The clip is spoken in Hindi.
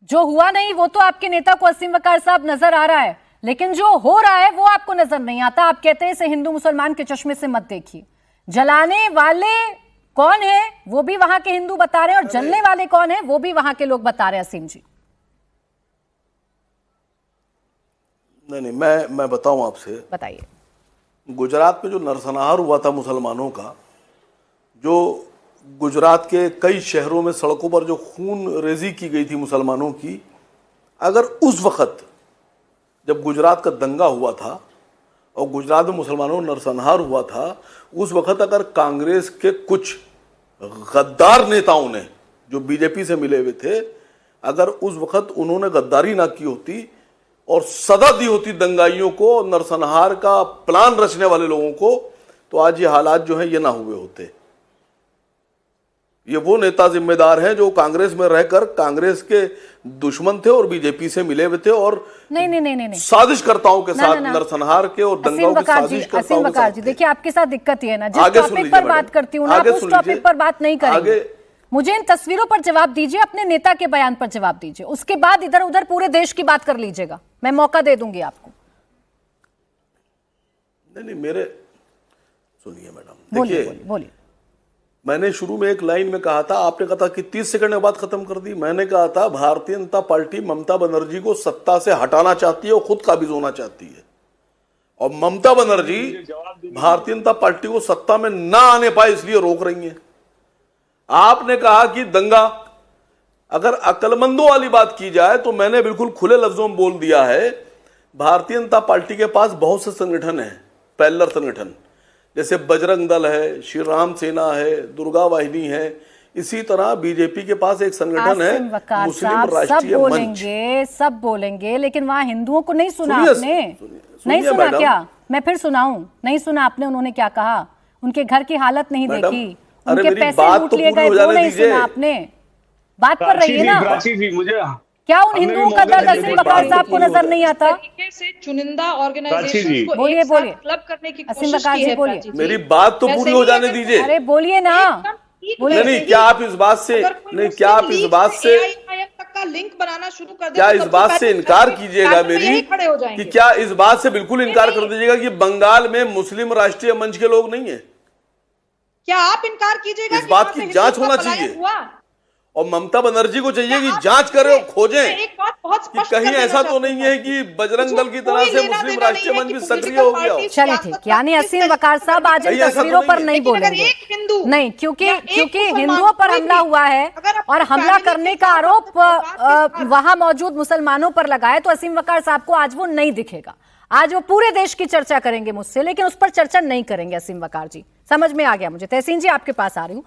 जो हुआ नहीं वो तो आपके नेता को असीम वकार साहब नजर आ रहा है, लेकिन जो हो रहा है वो आपको नजर नहीं आता। आप कहते हैं इसे हिंदू मुसलमान के चश्मे से मत देखिए। जलाने वाले कौन है वो भी वहां के हिंदू बता रहे हैं, और जलने वाले कौन है वो भी वहां के लोग बता रहे हैं। असीम जी नहीं, मैं बताऊं आपसे, बताइए। गुजरात में जो नरसंहार हुआ था मुसलमानों का, जो गुजरात के कई शहरों में सड़कों पर जो खून रेजी की गई थी मुसलमानों की, अगर उस वक़्त जब गुजरात का दंगा हुआ था और गुजरात में मुसलमानों का नरसंहार हुआ था, उस वक़्त अगर कांग्रेस के कुछ गद्दार नेताओं ने जो बीजेपी से मिले हुए थे, अगर उस वक़्त उन्होंने गद्दारी ना की होती और सदा दी होती दंगाइयों को, नरसंहार का प्लान रचने वाले लोगों को, तो आज ये हालात जो हैं ये ना हुए होते। ये वो नेता जिम्मेदार हैं जो कांग्रेस में रहकर कांग्रेस के दुश्मन थे और बीजेपी से मिले हुए थे और नहीं साजिशकर्ताओं के साथ नरसंहार के और दंगाओं की साजिश करताओं असीम के वकार साथ जी, थे। देखिए आपके साथ दिक्कत ये है ना, जिस टॉपिक पर बात करती हूँ ना आप उस टॉपिक पर बात नहीं करेंगे। मुझे इन तस्वीरों पर जवाब दीजिए, अपने नेता के बयान पर जवाब दीजिए, उसके बाद इधर उधर पूरे देश की बात कर लीजिएगा। मैं मौका दे दूंगी आपको। नहीं, मेरे सुनिए मैडम, बोलिए देखिए, बोलिए। मैंने शुरू में एक लाइन में कहा था, आपने कहा था कि 30 सेकंड में बात खत्म कर दी। मैंने कहा था भारतीय जनता पार्टी ममता बनर्जी को सत्ता से हटाना चाहती है और खुद काबिज होना चाहती है, और ममता बनर्जी भारतीय जनता पार्टी को सत्ता में ना आने पाए इसलिए रोक रही है। आपने कहा कि दंगा, अगर अक्लमंदों वाली बात की जाए तो मैंने बिल्कुल खुले लफ्जों में बोल दिया है, भारतीय जनता पार्टी के पास बहुत से संगठन हैं, पैरेलल संगठन, जैसे बजरंग दल है, श्री राम सेना है, दुर्गा वाहिनी है। इसी तरह बीजेपी के पास एक संगठन है मुस्लिम राष्ट्रीय मंच। सब बोलेंगे, लेकिन वहां हिंदुओं को नहीं सुना आपने? नहीं सुना क्या? मैं फिर सुनाऊं? नहीं सुना आपने उन्होंने क्या कहा? उनके घर की हालत नहीं देखी, उनके पैसे लूट लिए गए वो नहीं सुना आपने? बात कर रही है ना। क्या उन हिंदुओं का दर्द असीम वकार साहब को नजर नहीं आता? तरीके से चुनिंदा ऑर्गेनाइजेशंस को बोलिए बोलिए क्लब करने की असीम कोशिश वकार की जी, है। बोलिए। मेरी बात तो पूरी हो जाने दीजिए। अरे बोलिए ना, बोलिए। नहीं, क्या आप इस बात से क्या आप इस बात से का लिंक बनाना शुरू कर दे, क्या इस बात से इनकार कीजिएगा मेरी कि क्या इस बात से बिल्कुल इनकार कर दीजिएगा कि बंगाल में मुस्लिम राष्ट्रीय मंच के लोग नहीं है? क्या आप इनकार कीजिएगा? इस बात की जांच होना चाहिए और ममता बनर्जी को चाहिए कि जांच करें और खोजें कि कहीं ऐसा तो नहीं है कि बजरंग दल की तरह से मुस्लिम राष्ट्रीय मंच भी सक्रिय हो गया हो। चलिए ठीक, यानी असीम वकार साहब आज इन तस्वीरों पर नहीं बोलेंगे। नहीं, क्योंकि हिंदुओं पर हमला हुआ है और हमला करने का आरोप वहां मौजूद मुसलमानों पर लगा है, तो असीम वकार साहब को आज वो नहीं दिखेगा। आज वो पूरे देश की चर्चा करेंगे मुझसे, लेकिन उस पर चर्चा नहीं करेंगे असीम वकार जी। समझ में आ गया मुझे। तहसीन जी आपके पास आ रही हूँ।